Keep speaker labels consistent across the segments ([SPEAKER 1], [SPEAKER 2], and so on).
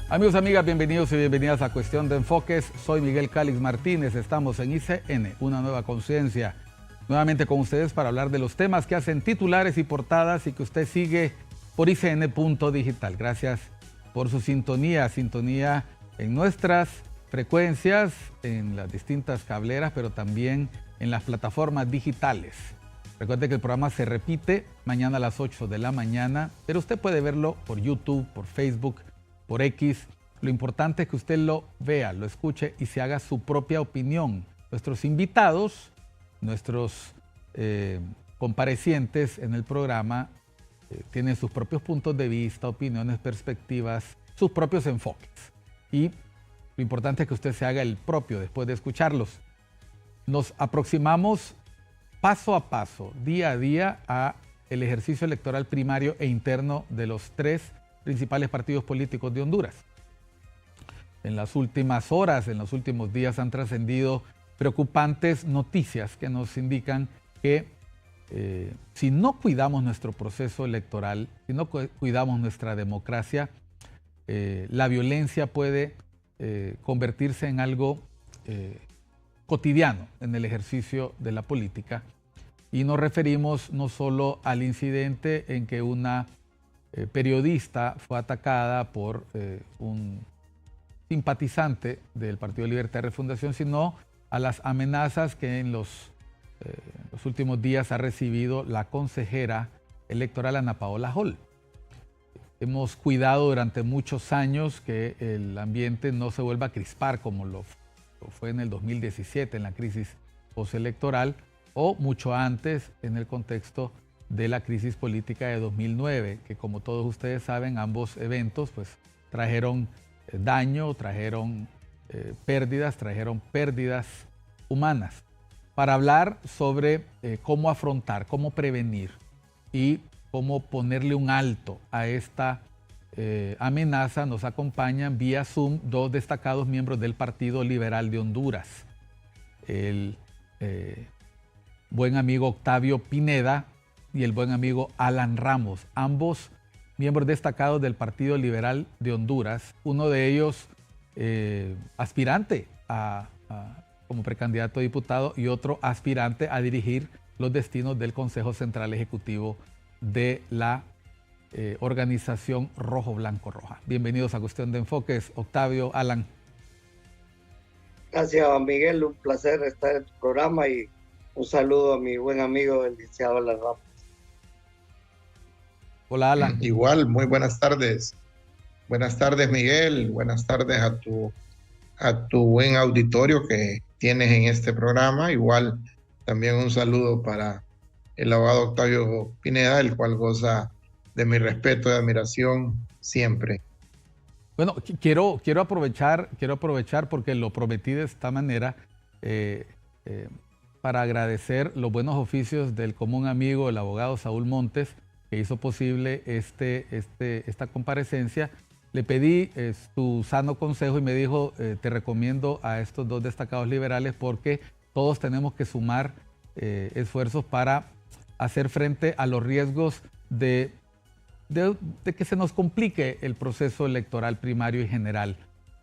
[SPEAKER 1] Amigos, amigas, bienvenidos y bienvenidas a Cuestión de Enfoques. Soy Miguel Calix Martínez, estamos en ICN, Una Nueva Conciencia. Nuevamente con ustedes para hablar de los temas que hacen titulares y portadas y que usted sigue por ICN.digital. Gracias por su sintonía en nuestras frecuencias, en las distintas cableras, pero también en las plataformas digitales. Recuerde que el programa se repite mañana a las 8 de la mañana, pero usted puede verlo por YouTube, por Facebook, por X. Lo importante es que usted lo vea, lo escuche y se haga su propia opinión. Nuestros invitados, nuestros comparecientes en el programa tienen sus propios puntos de vista, opiniones, perspectivas, sus propios enfoques. Y lo importante es que usted se haga el propio después de escucharlos. Nos aproximamos paso a paso, día a día, a el ejercicio electoral primario e interno de los tres principales partidos políticos de Honduras. En las últimas horas, en los últimos días han trascendido preocupantes noticias que nos indican que si no cuidamos nuestro proceso electoral, si no cuidamos nuestra democracia, la violencia puede convertirse en algo cotidiano en el ejercicio de la política. Y nos referimos no solo al incidente en que una periodista fue atacada por un simpatizante del Partido de Libertad y Refundación, sino a las amenazas que en los últimos días ha recibido la consejera electoral Ana Paola Hall. Hemos cuidado durante muchos años que el ambiente no se vuelva a crispar como lo fue en el 2017 en la crisis postelectoral o mucho antes en el contexto de la crisis política de 2009, que como todos ustedes saben, ambos eventos pues trajeron daño, trajeron pérdidas humanas. Para hablar sobre cómo afrontar, cómo prevenir y cómo ponerle un alto a esta amenaza, nos acompañan vía Zoom dos destacados miembros del Partido Liberal de Honduras. El buen amigo Octavio Pineda y el buen amigo Alan Ramos, ambos miembros destacados del Partido Liberal de Honduras, uno de ellos aspirante como precandidato a diputado y otro aspirante a dirigir los destinos del Consejo Central Ejecutivo de la organización Rojo Blanco Roja. Bienvenidos a Cuestión de Enfoques, Octavio, Alan.
[SPEAKER 2] Gracias, Miguel, un placer estar en tu programa y un saludo a mi buen amigo el licenciado Alan Ramos.
[SPEAKER 1] Hola, Alan.
[SPEAKER 3] Igual, muy buenas tardes. Buenas tardes, Miguel. Buenas tardes a tu buen auditorio que tienes en este programa. Igual, también un saludo para el abogado Octavio Pineda, el cual goza de mi respeto y admiración siempre.
[SPEAKER 1] Bueno, quiero aprovechar porque lo prometí de esta manera para agradecer los buenos oficios del común amigo, el abogado Saúl Montes, que hizo posible esta comparecencia. Le pedí su sano consejo y me dijo, te recomiendo a estos dos destacados liberales porque todos tenemos que sumar esfuerzos para hacer frente a los riesgos de que se nos complique el proceso electoral primario y general.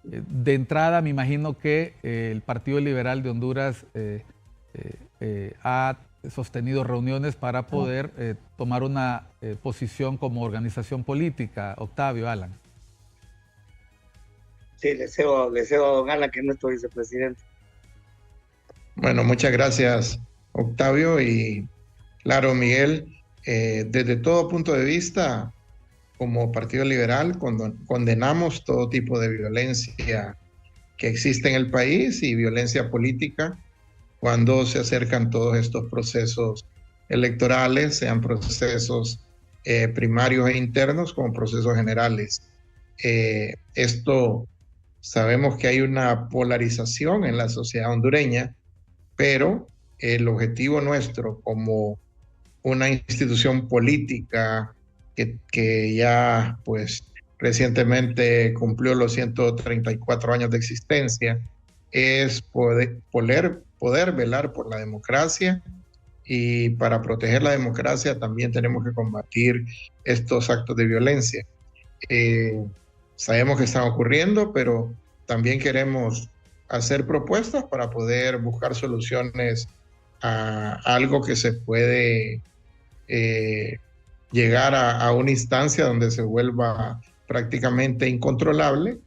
[SPEAKER 1] De entrada, me imagino que el Partido Liberal de Honduras ha sostenido reuniones para poder tomar una posición como organización política. Octavio, Alan.
[SPEAKER 2] Sí, le cedo a don Alan, que es nuestro vicepresidente.
[SPEAKER 3] Bueno, muchas gracias, Octavio. Y claro, Miguel, desde todo punto de vista, como Partido Liberal, condenamos todo tipo de violencia que existe en el país y violencia política cuando se acercan todos estos procesos electorales, sean procesos primarios e internos como procesos generales. Esto sabemos que hay una polarización en la sociedad hondureña, pero el objetivo nuestro como una institución política que ya pues recientemente cumplió los 134 años de existencia es poder velar por la democracia, y para proteger la democracia también tenemos que combatir estos actos de violencia. sabemos que están ocurriendo, pero también queremos hacer propuestas para poder buscar soluciones a algo que se puede llegar a una instancia donde se vuelva prácticamente incontrolable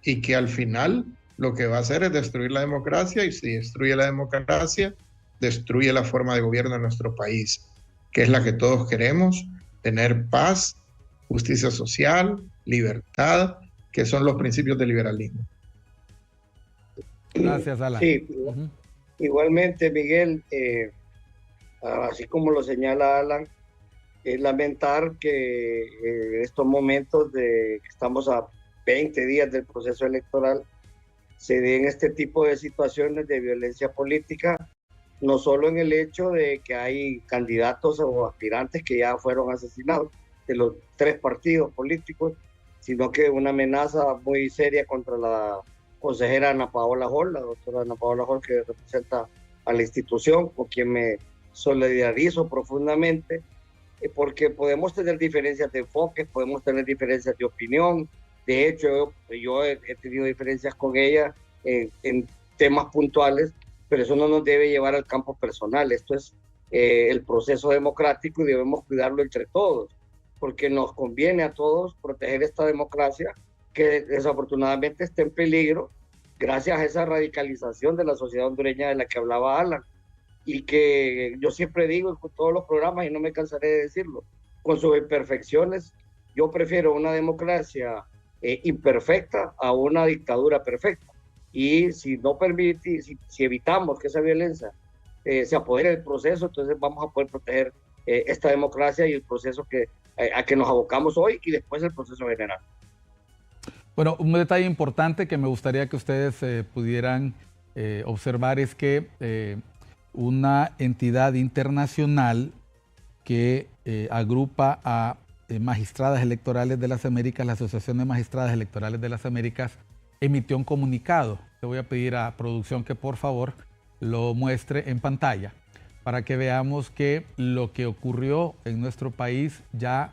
[SPEAKER 3] y que al final lo que va a hacer es destruir la democracia, y si destruye la democracia, destruye la forma de gobierno de nuestro país, que es la que todos queremos: tener paz, justicia social, libertad, que son los principios del liberalismo.
[SPEAKER 1] Gracias, Alan.
[SPEAKER 2] Sí, igualmente, Miguel, así como lo señala Alan, es lamentar que en estos momentos de que estamos a 20 días del proceso electoral se den este tipo de situaciones de violencia política, no solo en el hecho de que hay candidatos o aspirantes que ya fueron asesinados de los 3 partidos políticos, sino que una amenaza muy seria contra la consejera Ana Paola Hall, la doctora Ana Paola Hall, que representa a la institución, con quien me solidarizo profundamente, porque podemos tener diferencias de enfoque, podemos tener diferencias de opinión. De hecho, yo he tenido diferencias con ella en temas puntuales, pero eso no nos debe llevar al campo personal. Esto es el proceso democrático y debemos cuidarlo entre todos, porque nos conviene a todos proteger esta democracia que desafortunadamente está en peligro gracias a esa radicalización de la sociedad hondureña de la que hablaba Alan, y que yo siempre digo en todos los programas, y no me cansaré de decirlo, con sus imperfecciones, yo prefiero una democracia imperfecta a una dictadura perfecta. Y si no permite, si evitamos que esa violencia se apodere del proceso, entonces vamos a poder proteger esta democracia y el proceso a que nos abocamos hoy, y después el proceso general.
[SPEAKER 1] Bueno, un detalle importante que me gustaría que ustedes pudieran observar es que una entidad internacional que agrupa a magistradas electorales de las Américas, la Asociación de Magistradas Electorales de las Américas, emitió un comunicado. Le voy a pedir a producción que por favor lo muestre en pantalla para que veamos que lo que ocurrió en nuestro país ya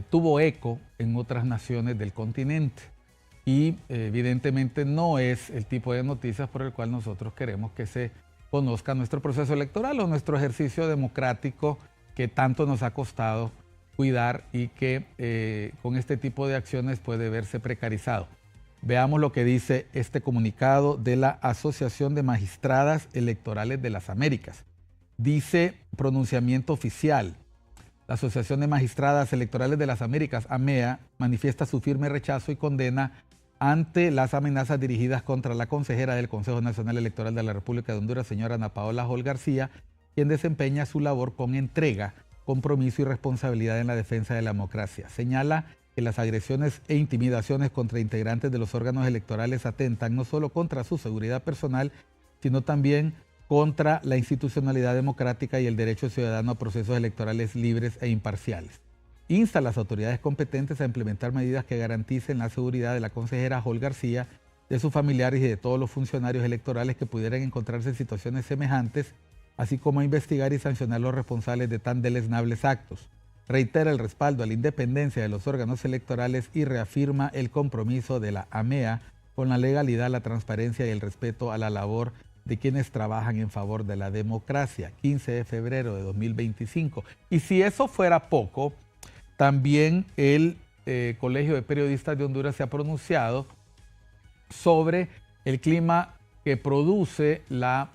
[SPEAKER 1] tuvo eco en otras naciones del continente. Y evidentemente no es el tipo de noticias por el cual nosotros queremos que se conozca nuestro proceso electoral o nuestro ejercicio democrático que tanto nos ha costado cuidar y que con este tipo de acciones puede verse precarizado. Veamos lo que dice este comunicado de la Asociación de Magistradas Electorales de las Américas. Dice pronunciamiento oficial: la Asociación de Magistradas Electorales de las Américas, AMEA, manifiesta su firme rechazo y condena ante las amenazas dirigidas contra la consejera del Consejo Nacional Electoral de la República de Honduras, señora Ana Paola Hall García, quien desempeña su labor con entrega, compromiso y responsabilidad en la defensa de la democracia. Señala que las agresiones e intimidaciones contra integrantes de los órganos electorales atentan no solo contra su seguridad personal, sino también contra la institucionalidad democrática y el derecho ciudadano a procesos electorales libres e imparciales. Insta a las autoridades competentes a implementar medidas que garanticen la seguridad de la consejera Hall García, de sus familiares y de todos los funcionarios electorales que pudieran encontrarse en situaciones semejantes, así como a investigar y sancionar a los responsables de tan deleznables actos. Reitera el respaldo a la independencia de los órganos electorales y reafirma el compromiso de la AMEA con la legalidad, la transparencia y el respeto a la labor de quienes trabajan en favor de la democracia. 15 de febrero de 2025. Y si eso fuera poco, también el Colegio de Periodistas de Honduras se ha pronunciado sobre el clima que produce la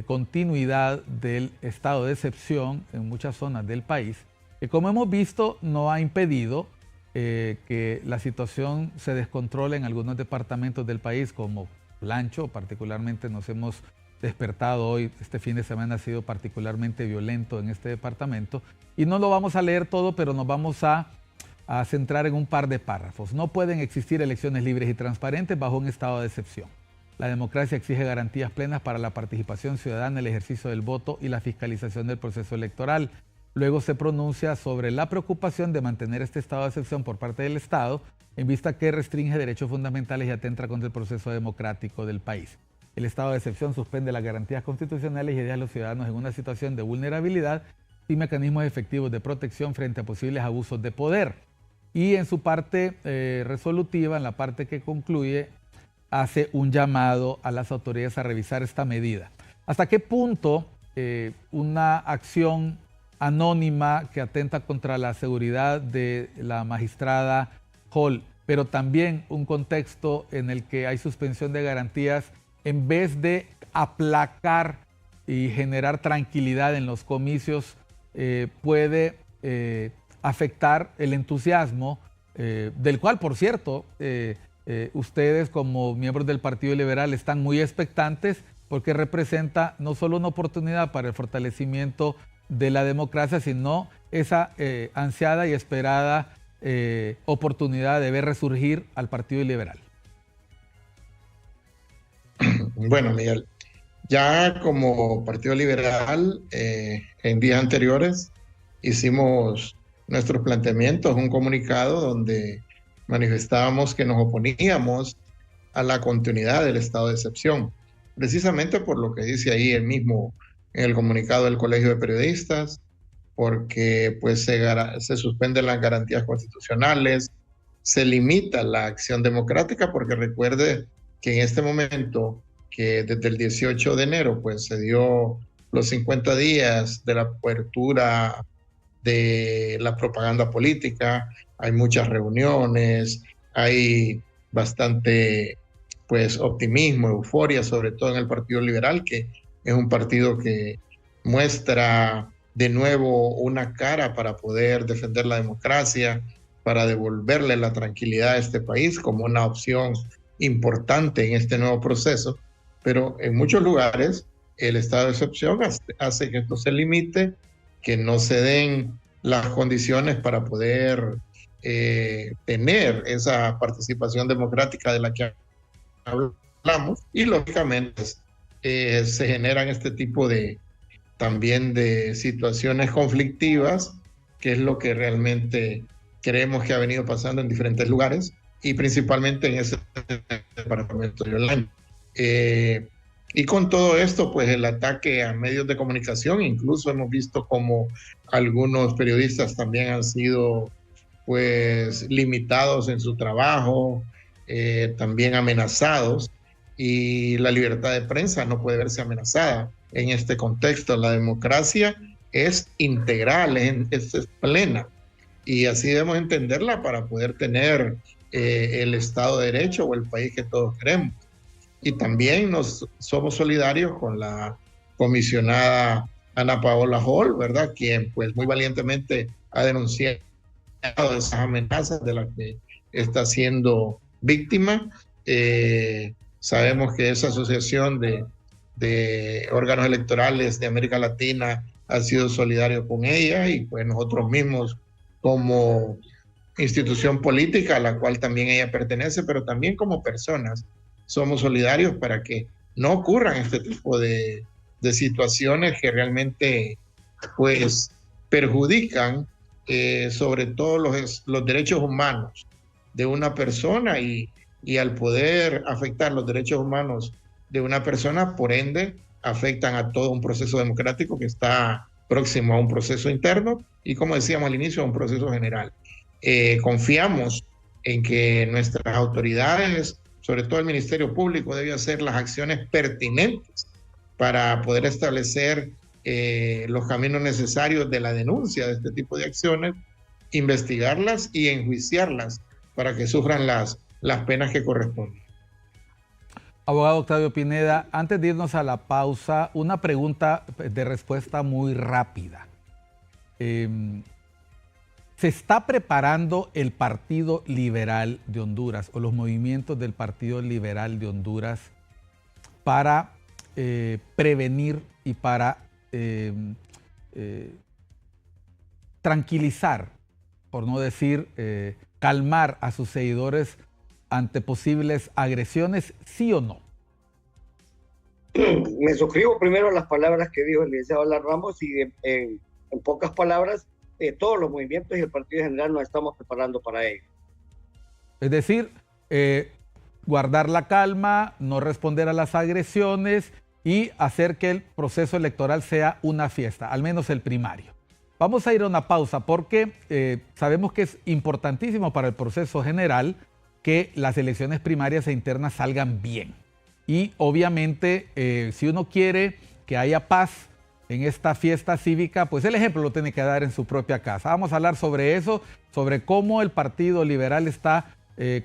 [SPEAKER 1] continuidad del estado de excepción en muchas zonas del país, que como hemos visto no ha impedido que la situación se descontrole en algunos departamentos del país, como Lancho. Particularmente nos hemos despertado hoy, este fin de semana ha sido particularmente violento en este departamento, y no lo vamos a leer todo, pero nos vamos a centrar en un par de párrafos. No pueden existir elecciones libres y transparentes bajo un estado de excepción. La democracia exige garantías plenas para la participación ciudadana, el ejercicio del voto y la fiscalización del proceso electoral. Luego se pronuncia sobre la preocupación de mantener este estado de excepción por parte del Estado, en vista que restringe derechos fundamentales y atenta contra el proceso democrático del país. El estado de excepción suspende las garantías constitucionales y deja a los ciudadanos en una situación de vulnerabilidad sin mecanismos efectivos de protección frente a posibles abusos de poder. y en su parte resolutiva, en la parte que concluye, hace un llamado a las autoridades a revisar esta medida. ¿Hasta qué punto una acción anónima que atenta contra la seguridad de la magistrada Hall, pero también un contexto en el que hay suspensión de garantías, en vez de aplacar y generar tranquilidad en los comicios, puede afectar el entusiasmo, del cual, por cierto, ustedes como miembros del Partido Liberal están muy expectantes, porque representa no solo una oportunidad para el fortalecimiento de la democracia, sino esa ansiada y esperada oportunidad de ver resurgir al Partido Liberal.
[SPEAKER 3] Bueno, Miguel, ya como Partido Liberal, en días anteriores hicimos nuestros planteamientos, un comunicado donde manifestábamos que nos oponíamos a la continuidad del estado de excepción, precisamente por lo que dice ahí el mismo en el comunicado del Colegio de Periodistas, porque pues se suspenden las garantías constitucionales, se limita la acción democrática, porque recuerde que en este momento, que desde el 18 de enero pues se dio los 50 días de la apertura de la propaganda política, hay muchas reuniones, hay bastante pues optimismo, euforia, sobre todo en el Partido Liberal, que es un partido que muestra de nuevo una cara para poder defender la democracia, para devolverle la tranquilidad a este país como una opción importante en este nuevo proceso. Pero en muchos lugares el estado de excepción hace que esto se limite, que no se den las condiciones para poder tener esa participación democrática de la que hablamos, y lógicamente se generan este tipo de también de situaciones conflictivas, que es lo que realmente creemos que ha venido pasando en diferentes lugares y principalmente en ese departamento de Orlando. Y con todo esto, pues el ataque a medios de comunicación, incluso hemos visto como algunos periodistas también han sido pues limitados en su trabajo, también amenazados, y la libertad de prensa no puede verse amenazada en este contexto. La democracia es integral, es plena, y así debemos entenderla para poder tener el Estado de Derecho o el país que todos queremos. Y también somos solidarios con la comisionada Ana Paola Hall, ¿verdad? Quien pues muy valientemente ha denunciado esas amenazas de las que está siendo víctima. Sabemos que esa asociación de órganos electorales de América Latina ha sido solidario con ella, y pues nosotros mismos como institución política a la cual también ella pertenece, pero también como personas, somos solidarios para que no ocurran este tipo de situaciones que realmente pues perjudican sobre todo los derechos humanos de una persona, y al poder afectar los derechos humanos de una persona, por ende, afectan a todo un proceso democrático que está próximo a un proceso interno y, como decíamos al inicio, a un proceso general. Confiamos en que nuestras autoridades, sobre todo el Ministerio Público, debe hacer las acciones pertinentes para poder establecer los caminos necesarios de la denuncia de este tipo de acciones, investigarlas y enjuiciarlas para que sufran las penas que corresponden.
[SPEAKER 1] Abogado Octavio Pineda, antes de irnos a la pausa, una pregunta de respuesta muy rápida. ¿Se está preparando el Partido Liberal de Honduras o los movimientos del Partido Liberal de Honduras para prevenir y para tranquilizar, por no decir calmar a sus seguidores ante posibles agresiones, sí o no?
[SPEAKER 2] Me suscribo primero a las palabras que dijo el licenciado Alan Ramos, y en pocas palabras, todos los movimientos y el Partido General nos estamos preparando para ello.
[SPEAKER 1] Es decir, guardar la calma, no responder a las agresiones y hacer que el proceso electoral sea una fiesta, al menos el primario. Vamos a ir a una pausa porque sabemos que es importantísimo para el proceso general que las elecciones primarias e internas salgan bien. Y obviamente, si uno quiere que haya paz en esta fiesta cívica, pues el ejemplo lo tiene que dar en su propia casa. Vamos a hablar sobre eso, sobre cómo el Partido Liberal está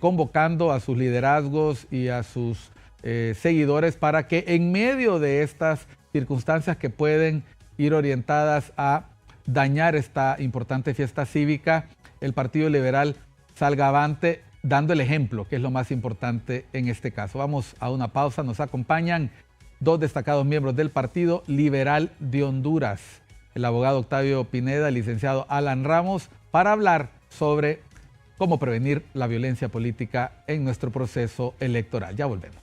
[SPEAKER 1] convocando a sus liderazgos y a sus seguidores para que en medio de estas circunstancias que pueden ir orientadas a dañar esta importante fiesta cívica, el Partido Liberal salga avante dando el ejemplo, que es lo más importante en este caso. Vamos a una pausa, nos acompañan dos destacados miembros del Partido Liberal de Honduras, el abogado Octavio Pineda, el licenciado Alan Ramos, para hablar sobre cómo prevenir la violencia política en nuestro proceso electoral. Ya volvemos.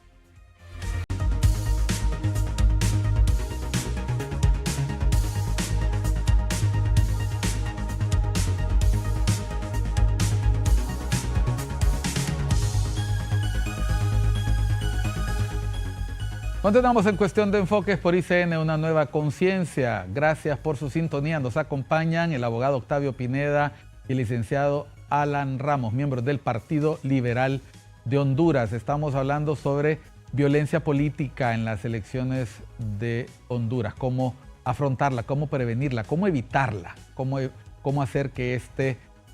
[SPEAKER 1] Continuamos en Cuestión de Enfoques por ICN, una nueva conciencia. Gracias por su sintonía. Nos acompañan el abogado Octavio Pineda y el licenciado Alan Ramos, miembros del Partido Liberal de Honduras. Estamos hablando sobre violencia política en las elecciones de Honduras, cómo afrontarla, cómo prevenirla, cómo evitarla, cómo hacer que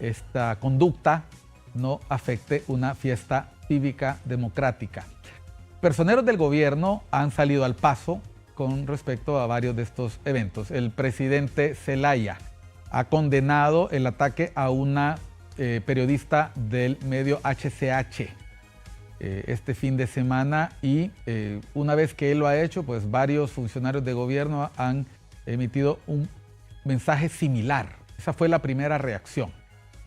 [SPEAKER 1] esta conducta no afecte una fiesta cívica democrática. Personeros del gobierno han salido al paso con respecto a varios de estos eventos. El presidente Zelaya ha condenado el ataque a una periodista del medio HCH este fin de semana y una vez que él lo ha hecho, pues varios funcionarios de gobierno han emitido un mensaje similar. Esa fue la primera reacción.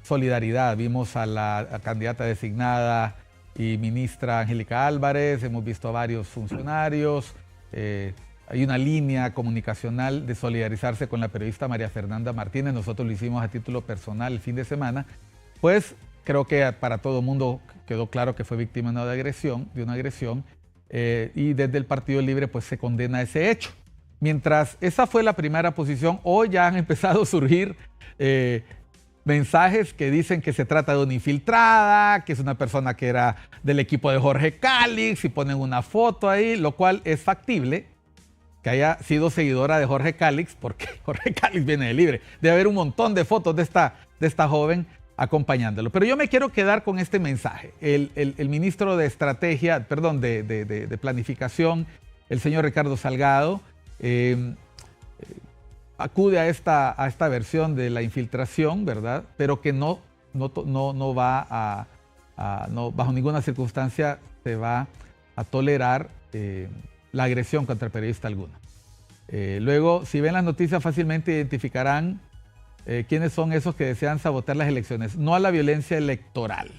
[SPEAKER 1] Solidaridad. Vimos a la candidata designada y ministra Angélica Álvarez, hemos visto a varios funcionarios, hay una línea comunicacional de solidarizarse con la periodista María Fernanda Martínez. Nosotros lo hicimos a título personal el fin de semana, pues creo que para todo el mundo quedó claro que fue víctima de una agresión y desde el Partido Libre pues se condena ese hecho. Mientras esa fue la primera posición, hoy ya han empezado a surgir mensajes que dicen que se trata de una infiltrada, que es una persona que era del equipo de Jorge Calix y ponen una foto ahí, lo cual es factible que haya sido seguidora de Jorge Calix, porque Jorge Calix viene de Libre. Debe haber un montón de fotos de esta joven acompañándolo. Pero yo me quiero quedar con este mensaje. El ministro de Estrategia, perdón, de Planificación, el señor Ricardo Salgado, acude a esta versión de la infiltración, ¿verdad? Pero que no va no, bajo ninguna circunstancia se va a tolerar la agresión contra periodista alguna. Luego, si ven las noticias, fácilmente identificarán quiénes son esos que desean sabotear las elecciones. No a la violencia electoral.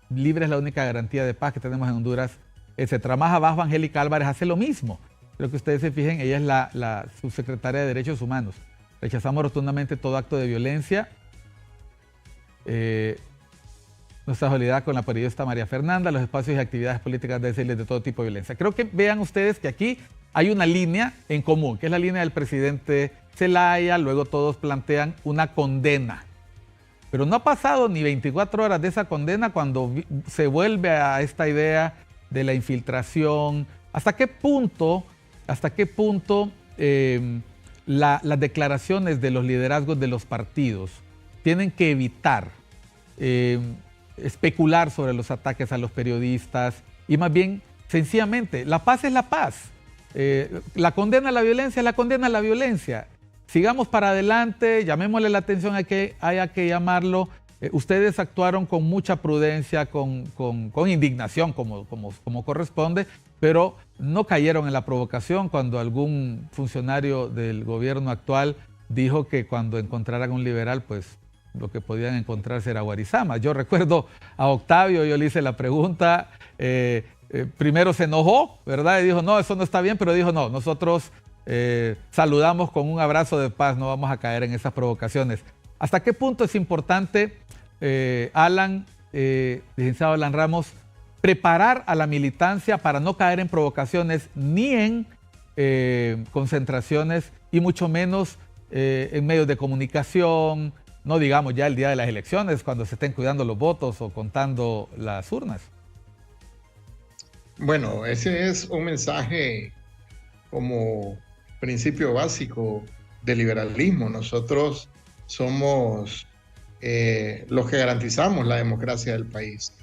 [SPEAKER 1] Libre es la única garantía de paz que tenemos en Honduras, etc. Más abajo, Angélica Álvarez hace lo mismo. Creo que ustedes se fijen, ella es la subsecretaria de Derechos Humanos. Rechazamos rotundamente todo acto de violencia. Nuestra solidaridad con la periodista María Fernanda, los espacios y actividades políticas deben ser de todo tipo de violencia. Creo que vean ustedes que aquí hay una línea en común, que es la línea del presidente Zelaya. Luego todos plantean una condena. Pero no ha pasado ni 24 horas de esa condena cuando se vuelve a esta idea de la infiltración. ¿Hasta qué punto las declaraciones de los liderazgos de los partidos tienen que evitar especular sobre los ataques a los periodistas y más bien, sencillamente, la paz es la paz. La condena a la violencia es la condena a la violencia. Sigamos para adelante, llamémosle la atención a que haya que llamarlo. Ustedes actuaron con mucha prudencia, con indignación, como corresponde, pero no cayeron en la provocación cuando algún funcionario del gobierno actual dijo que cuando encontraran un liberal, pues lo que podían encontrarse era Guarizama. Yo recuerdo a Octavio, yo le hice la pregunta, primero se enojó, ¿verdad? Y dijo, no, eso no está bien, pero dijo, no, nosotros saludamos con un abrazo de paz, no vamos a caer en esas provocaciones. ¿Hasta qué punto es importante, licenciado Alan Ramos, preparar a la militancia para no caer en provocaciones ni en concentraciones y mucho menos en medios de comunicación, no digamos ya el día de las elecciones, cuando se estén cuidando los votos o contando las urnas?
[SPEAKER 3] Bueno, ese es un mensaje como principio básico del liberalismo. Nosotros somos los que garantizamos la democracia del país.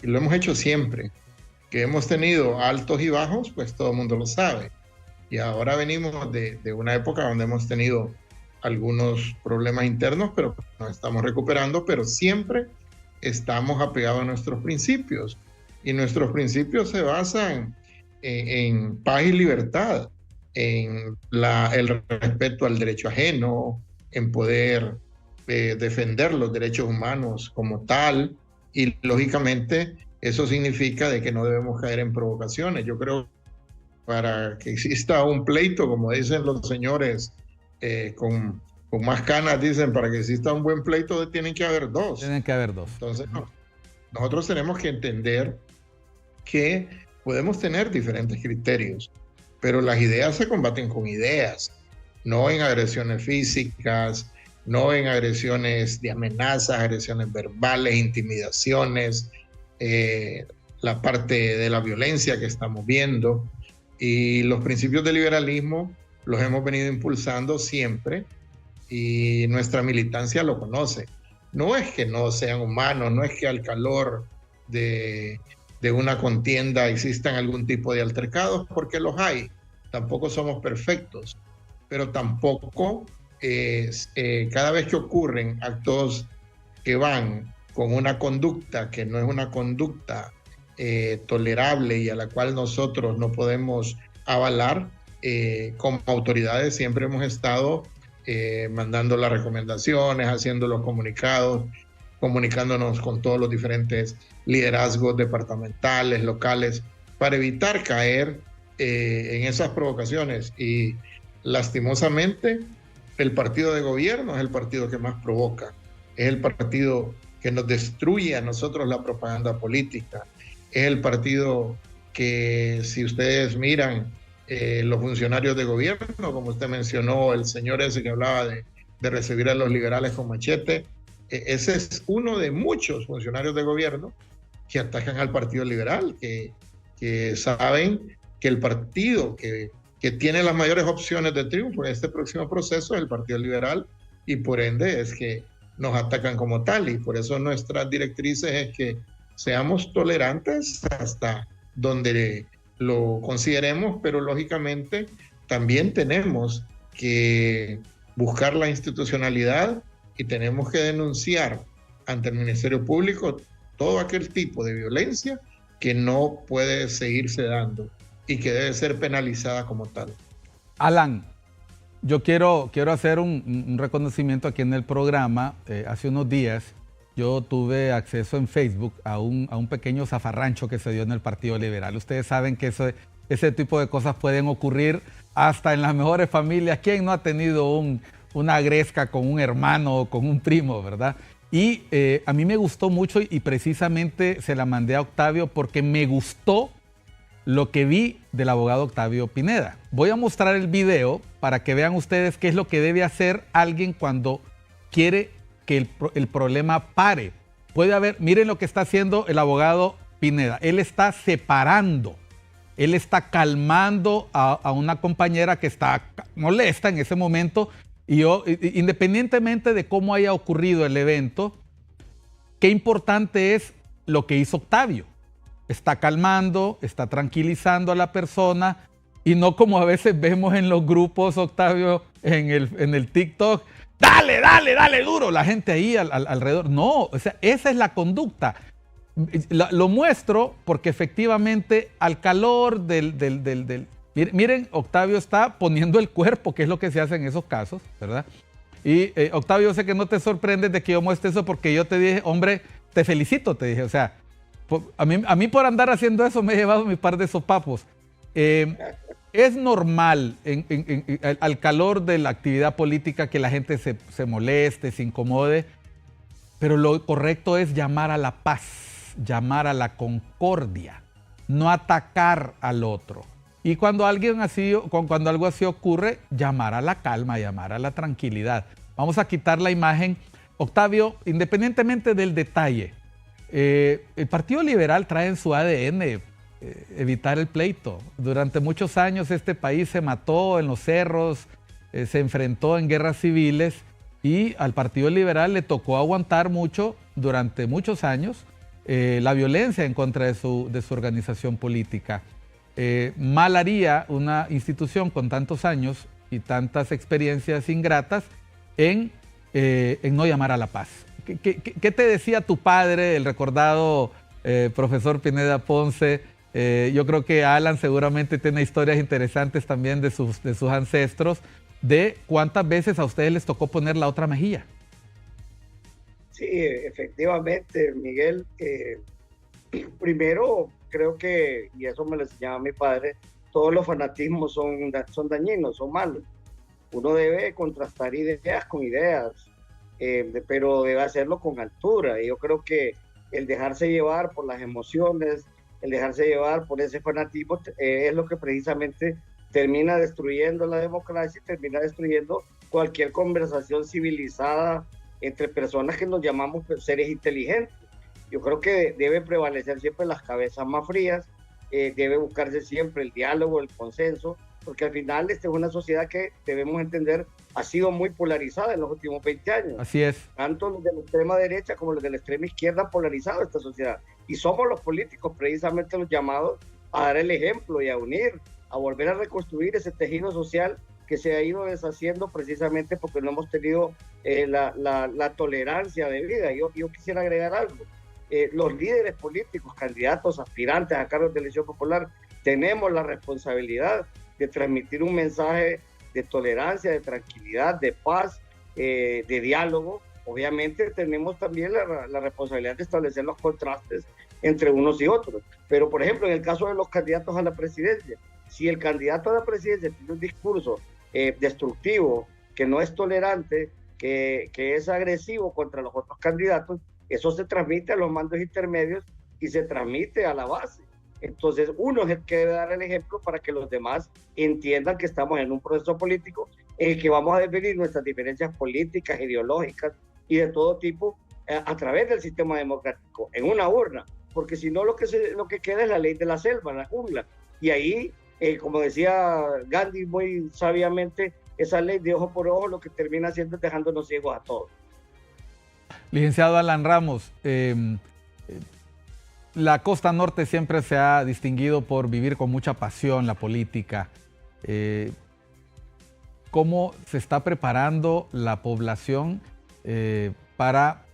[SPEAKER 3] Y lo hemos hecho siempre. Que hemos tenido altos y bajos, pues todo el mundo lo sabe. Y ahora venimos de una época donde hemos tenido algunos problemas internos, pero nos estamos recuperando, pero siempre estamos apegados a nuestros principios. Y nuestros principios se basan en paz y libertad, en el respeto al derecho ajeno, en poder defender los derechos humanos como tal, y lógicamente eso significa de que no debemos caer en provocaciones. Yo creo que para que exista un pleito, como dicen los señores con más canas, dicen, para que exista un buen pleito tienen que haber dos.
[SPEAKER 1] Tienen que haber dos.
[SPEAKER 3] Entonces, nosotros tenemos que entender que podemos tener diferentes criterios, pero las ideas se combaten con ideas, no en agresiones físicas, no en agresiones de amenazas, agresiones verbales, intimidaciones, la parte de la violencia que estamos viendo. Y los principios del liberalismo los hemos venido impulsando siempre y nuestra militancia lo conoce. No es que no sean humanos, no es que al calor de una contienda existan algún tipo de altercados, porque los hay. Tampoco somos perfectos, pero tampoco cada vez que ocurren actos que van con una conducta que no es una conducta tolerable y a la cual nosotros no podemos avalar, como autoridades siempre hemos estado mandando las recomendaciones, haciendo los comunicados, comunicándonos con todos los diferentes liderazgos departamentales, locales, para evitar caer en esas provocaciones. Y lastimosamente el partido de gobierno es el partido que más provoca, es el partido que nos destruye a nosotros la propaganda política, es el partido que, si ustedes miran los funcionarios de gobierno, como usted mencionó, el señor ese que hablaba de recibir a los liberales con machete, ese es uno de muchos funcionarios de gobierno que atacan al Partido Liberal, que saben que el partido que tiene las mayores opciones de triunfo en este próximo proceso es el Partido Liberal, y por ende es que nos atacan como tal, y por eso nuestras directrices es que seamos tolerantes hasta donde lo consideremos, pero lógicamente también tenemos que buscar la institucionalidad y tenemos que denunciar ante el Ministerio Público todo aquel tipo de violencia que no puede seguirse dando y que debe ser penalizada como tal.
[SPEAKER 1] Alan, yo quiero hacer un reconocimiento aquí en el programa. Hace unos días yo tuve acceso en Facebook a un pequeño zafarrancho que se dio en el Partido Liberal. Ustedes saben que ese tipo de cosas pueden ocurrir hasta en las mejores familias. ¿Quién no ha tenido una gresca con un hermano o con un primo, verdad? Y a mí me gustó mucho y precisamente se la mandé a Octavio porque me gustó lo que vi del abogado Octavio Pineda. Voy a mostrar el video para que vean ustedes qué es lo que debe hacer alguien cuando quiere que el problema pare. Puede haber, miren lo que está haciendo el abogado Pineda. Él está separando, él está calmando a una compañera que está molesta en ese momento. Y yo, independientemente de cómo haya ocurrido el evento, qué importante es lo que hizo Octavio. Está calmando, está tranquilizando a la persona, y no como a veces vemos en los grupos, Octavio, en el TikTok, dale duro, la gente ahí alrededor. No, o sea, esa es la conducta. Lo muestro porque efectivamente al calor miren, Octavio está poniendo el cuerpo, que es lo que se hace en esos casos, ¿verdad? Y Octavio, yo sé que no te sorprendes de que yo muestre eso porque yo te dije, hombre, te felicito, te dije, o sea, a mí por andar haciendo eso me he llevado mi par de sopapos. Es normal al calor de la actividad política que la gente se moleste, se incomode, pero lo correcto es llamar a la paz, llamar a la concordia, no atacar al otro. Y cuando algo así ocurre, llamar a la calma, llamar a la tranquilidad. Vamos a quitar la imagen. Octavio, independientemente del detalle, el Partido Liberal trae en su ADN evitar el pleito. Durante muchos años este país se mató en los cerros, se enfrentó en guerras civiles y al Partido Liberal le tocó aguantar mucho, durante muchos años, la violencia en contra de su organización política. Mal haría una institución con tantos años y tantas experiencias ingratas en no llamar a la paz. ¿Qué te decía tu padre, el recordado profesor Pineda Ponce? Yo creo que Alan seguramente tiene historias interesantes también de sus ancestros, de cuántas veces a ustedes les tocó poner la otra mejilla.
[SPEAKER 2] Sí, efectivamente, Miguel. Primero, creo que, y eso me lo enseñaba mi padre, todos los fanatismos son dañinos, son malos. Uno debe contrastar ideas con ideas, pero debe hacerlo con altura. Y yo creo que el dejarse llevar por las emociones, el dejarse llevar por ese fanatismo, es lo que precisamente termina destruyendo la democracia y termina destruyendo cualquier conversación civilizada entre personas que nos llamamos seres inteligentes. Yo creo que debe prevalecer siempre las cabezas más frías, debe buscarse siempre el diálogo, el consenso, porque al final esta es una sociedad que debemos entender ha sido muy polarizada en los últimos 20 años.
[SPEAKER 1] Así es.
[SPEAKER 2] Tanto los de la extrema derecha como los de la extrema izquierda han polarizado esta sociedad. Y somos los políticos precisamente los llamados a dar el ejemplo y a unir, a volver a reconstruir ese tejido social que se ha ido deshaciendo precisamente porque no hemos tenido la tolerancia de vida. Yo quisiera agregar algo. Los líderes políticos, candidatos, aspirantes a cargos de elección popular, tenemos la responsabilidad de transmitir un mensaje de tolerancia, de tranquilidad, de paz, de diálogo. Obviamente tenemos también la responsabilidad de establecer los contrastes entre unos y otros. Pero, por ejemplo, en el caso de los candidatos a la presidencia, si el candidato a la presidencia tiene un discurso destructivo, que no es tolerante, que es agresivo contra los otros candidatos, eso se transmite a los mandos intermedios y se transmite a la base. Entonces, uno es el que debe dar el ejemplo para que los demás entiendan que estamos en un proceso político en el que vamos a definir nuestras diferencias políticas, ideológicas y de todo tipo a través del sistema democrático, en una urna, porque si no lo que queda es la ley de la selva, la jungla. Y ahí, como decía Gandhi muy sabiamente, esa ley de ojo por ojo lo que termina haciendo es dejándonos ciegos a todos.
[SPEAKER 1] Licenciado Alan Ramos, la costa norte siempre se ha distinguido por vivir con mucha pasión la política. ¿Cómo se está preparando la población para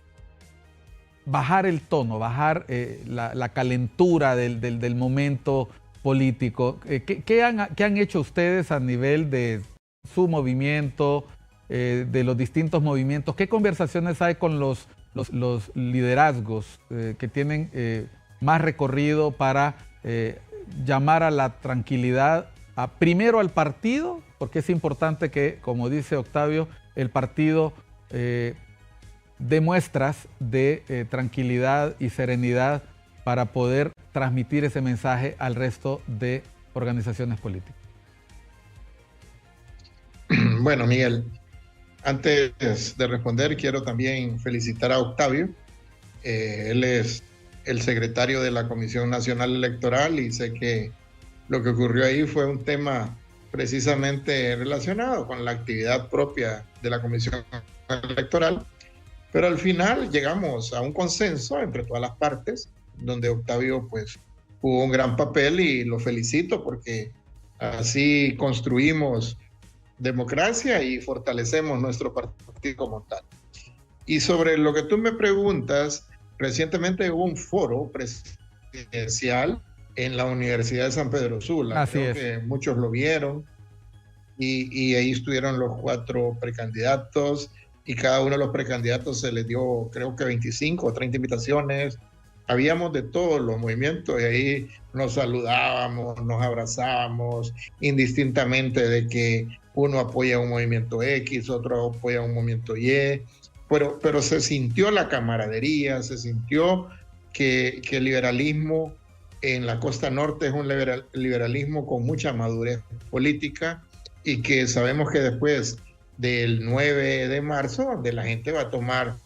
[SPEAKER 1] bajar el tono, bajar la calentura del momento político? ¿Qué han hecho ustedes a nivel de su movimiento, de los distintos movimientos? ¿Qué conversaciones hay con los liderazgos que tienen más recorrido para llamar a la tranquilidad, primero al partido, porque es importante que, como dice Octavio, el partido dé muestras de tranquilidad y serenidad para poder transmitir ese mensaje al resto de organizaciones políticas?
[SPEAKER 3] Bueno, Miguel, antes de responder, quiero también felicitar a Octavio. Él es el secretario de la Comisión Nacional Electoral y sé que lo que ocurrió ahí fue un tema precisamente relacionado con la actividad propia de la Comisión Electoral, pero al final llegamos a un consenso entre todas las partes, donde Octavio pues jugó un gran papel y lo felicito porque así construimos democracia y fortalecemos nuestro partido como tal. Y sobre lo que tú me preguntas, recientemente hubo un foro presidencial en la Universidad de San Pedro Sula. Creo que muchos lo vieron y ahí estuvieron los 4 precandidatos y cada uno de los precandidatos se les dio creo que 25 o 30 invitaciones. Habíamos de todos los movimientos y ahí nos saludábamos, nos abrazábamos, indistintamente de que uno apoya un movimiento X, otro apoya un movimiento Y, pero se sintió la camaradería, se sintió que el liberalismo en la costa norte es un liberalismo con mucha madurez política y que sabemos que después del 9 de marzo, donde la gente va a tomar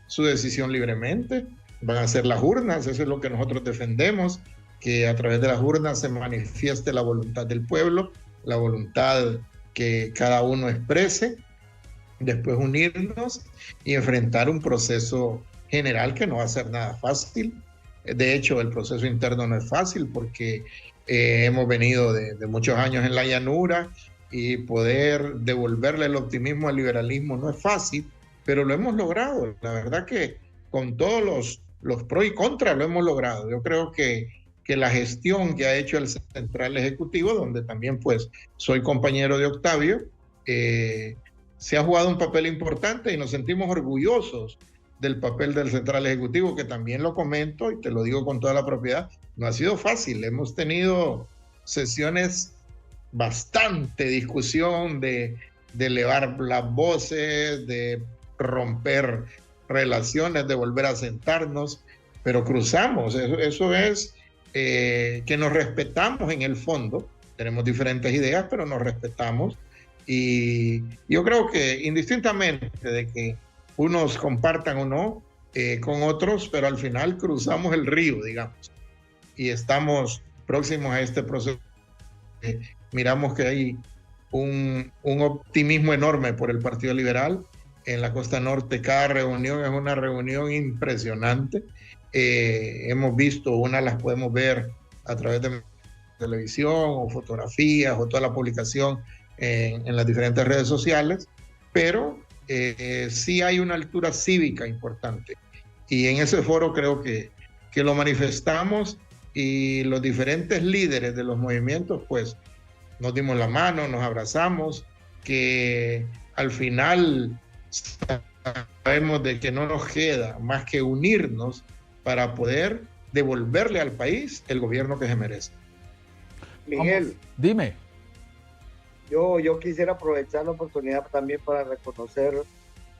[SPEAKER 3] su decisión libremente, van a ser las urnas, eso es lo que nosotros defendemos, que a través de las urnas se manifieste la voluntad del pueblo, la voluntad que cada uno exprese, después unirnos y enfrentar un proceso general que no va a ser nada fácil. De hecho, el proceso interno no es fácil porque hemos venido de muchos años en la llanura y poder devolverle el optimismo al liberalismo no es fácil, pero lo hemos logrado. La verdad que con todos los pros y contras lo hemos logrado. Yo creo que la gestión que ha hecho el Central Ejecutivo, donde también pues soy compañero de Octavio, se ha jugado un papel importante y nos sentimos orgullosos del papel del Central Ejecutivo, que también lo comento y te lo digo con toda la propiedad, no ha sido fácil. Hemos tenido sesiones bastante discusión de elevar las voces, de romper relaciones, de volver a sentarnos, pero cruzamos. Eso es que nos respetamos en el fondo. Tenemos diferentes ideas, pero nos respetamos. Y yo creo que indistintamente de que unos compartan o no con otros, pero al final cruzamos el río, digamos, y estamos próximos a este proceso. Miramos que hay un optimismo enorme por el Partido Liberal. En la costa norte cada reunión es una reunión impresionante. Hemos visto, unas las podemos ver a través de televisión o fotografías o toda la publicación en las diferentes redes sociales, pero sí hay una altura cívica importante. Y en ese foro creo que lo manifestamos y los diferentes líderes de los movimientos pues nos dimos la mano, nos abrazamos, que al final sabemos de que no nos queda más que unirnos para poder devolverle al país el gobierno que se merece.
[SPEAKER 2] Miguel,
[SPEAKER 1] vamos, dime.
[SPEAKER 2] Yo quisiera aprovechar la oportunidad también para reconocer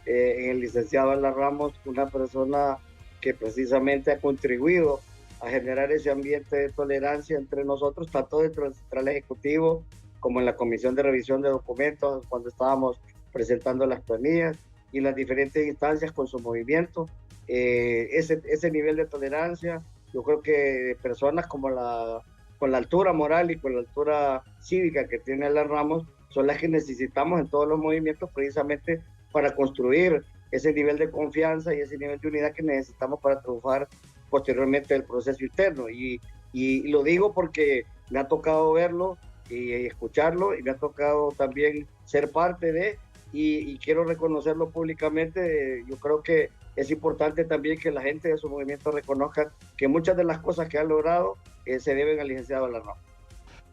[SPEAKER 2] en el licenciado Alan Ramos, una persona que precisamente ha contribuido a generar ese ambiente de tolerancia entre nosotros, tanto dentro del Central Ejecutivo como en la Comisión de Revisión de Documentos, cuando estábamos presentando las planillas y las diferentes instancias con su movimiento. Ese nivel de tolerancia, yo creo que personas con la altura moral y con la altura cívica que tiene Alan Ramos son las que necesitamos en todos los movimientos precisamente para construir ese nivel de confianza y ese nivel de unidad que necesitamos para triunfar posteriormente el proceso interno. Y lo digo porque me ha tocado verlo y escucharlo, y me ha tocado también ser parte de, y quiero reconocerlo públicamente. Yo creo que es importante también que la gente de su movimiento reconozca que muchas de las cosas que han logrado se deben al licenciado Alan Ramos.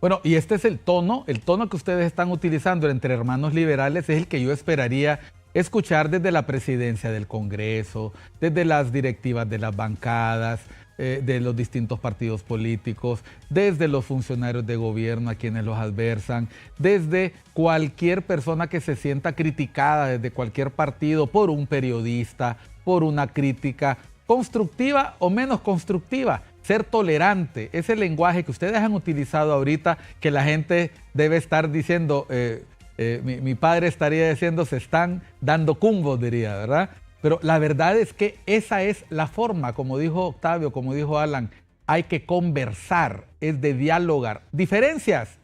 [SPEAKER 1] Bueno, y este es el tono que ustedes están utilizando entre hermanos liberales, es el que yo esperaría escuchar desde la presidencia del Congreso, desde las directivas de las bancadas, de los distintos partidos políticos, desde los funcionarios de gobierno a quienes los adversan, desde cualquier persona que se sienta criticada desde cualquier partido por un periodista, por una crítica constructiva o menos constructiva. Ser tolerante, ese lenguaje que ustedes han utilizado ahorita, que la gente debe estar diciendo, mi padre estaría diciendo, se están dando cumbos, diría, ¿verdad? Pero la verdad es que esa es la forma, como dijo Octavio, como dijo Alan, hay que conversar, es de dialogar. ¿Diferencias?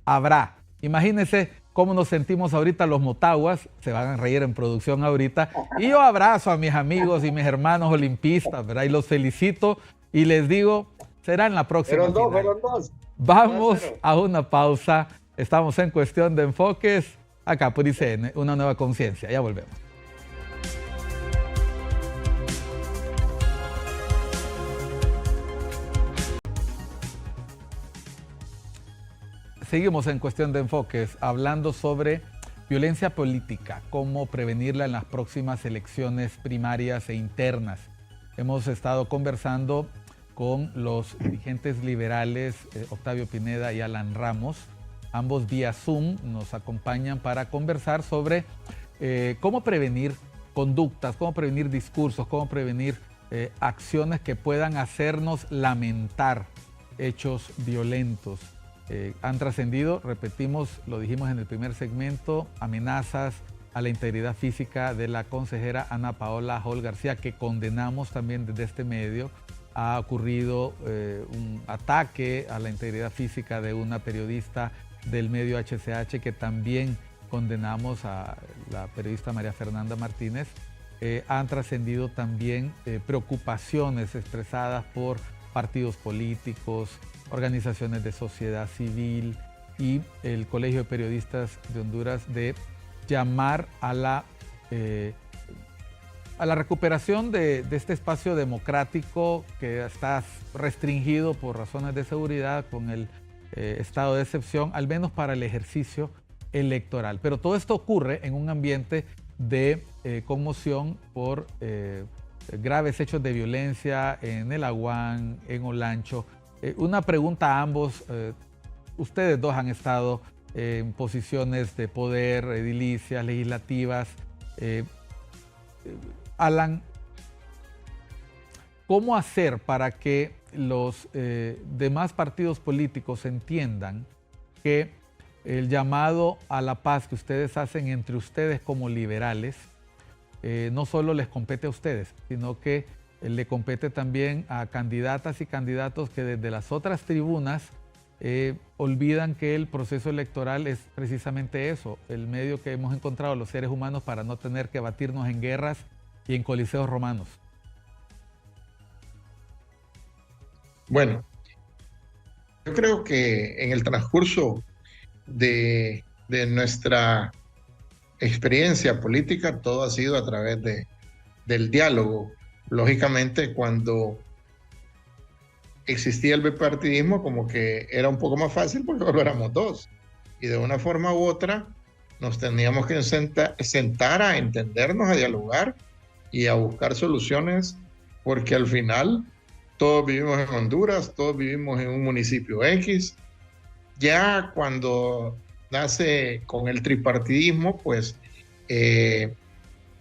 [SPEAKER 1] Habrá. Imagínense cómo nos sentimos ahorita los motaguas, se van a reír en producción ahorita, y yo abrazo a mis amigos y mis hermanos olimpistas, ¿verdad? Y los felicito y les digo, será en la próxima final.
[SPEAKER 2] Fueron dos.
[SPEAKER 1] Vamos a una pausa, estamos en Cuestión de Enfoques, acá por ICN, una nueva conciencia, ya volvemos. Seguimos en Cuestión de Enfoques, hablando sobre violencia política, cómo prevenirla en las próximas elecciones primarias e internas. Hemos estado conversando con los dirigentes liberales Octavio Pineda y Alan Ramos. Ambos vía Zoom nos acompañan para conversar sobre cómo prevenir conductas, cómo prevenir discursos, cómo prevenir acciones que puedan hacernos lamentar hechos violentos. Han trascendido, repetimos, lo dijimos en el primer segmento, amenazas a la integridad física de la consejera Ana Paola Hall García, que condenamos también desde este medio. Ha ocurrido un ataque a la integridad física de una periodista del medio HCH, que también condenamos, a la periodista María Fernanda Martínez. Han trascendido también preocupaciones expresadas por partidos políticos, organizaciones de sociedad civil y el Colegio de Periodistas de Honduras de llamar a la recuperación de este espacio democrático que está restringido por razones de seguridad con el estado de excepción, al menos para el ejercicio electoral. Pero todo esto ocurre en un ambiente de conmoción por graves hechos de violencia en El Aguán, en Olancho. Una pregunta a ambos. Ustedes dos han estado en posiciones de poder, edilicias, legislativas. Alan, ¿cómo hacer para que los demás partidos políticos entiendan que el llamado a la paz que ustedes hacen entre ustedes como liberales no solo les compete a ustedes, sino que le compete también a candidatas y candidatos que desde las otras tribunas olvidan que el proceso electoral es precisamente eso, el medio que hemos encontrado los seres humanos para no tener que batirnos en guerras y en coliseos romanos?
[SPEAKER 3] Bueno, yo creo que en el transcurso de nuestra experiencia política todo ha sido a través del diálogo. Lógicamente, cuando existía el bipartidismo, como que era un poco más fácil porque solo éramos dos. Y de una forma u otra nos teníamos que sentar a entendernos, a dialogar y a buscar soluciones, porque al final todos vivimos en Honduras, todos vivimos en un municipio X. Ya cuando nace con el tripartidismo, pues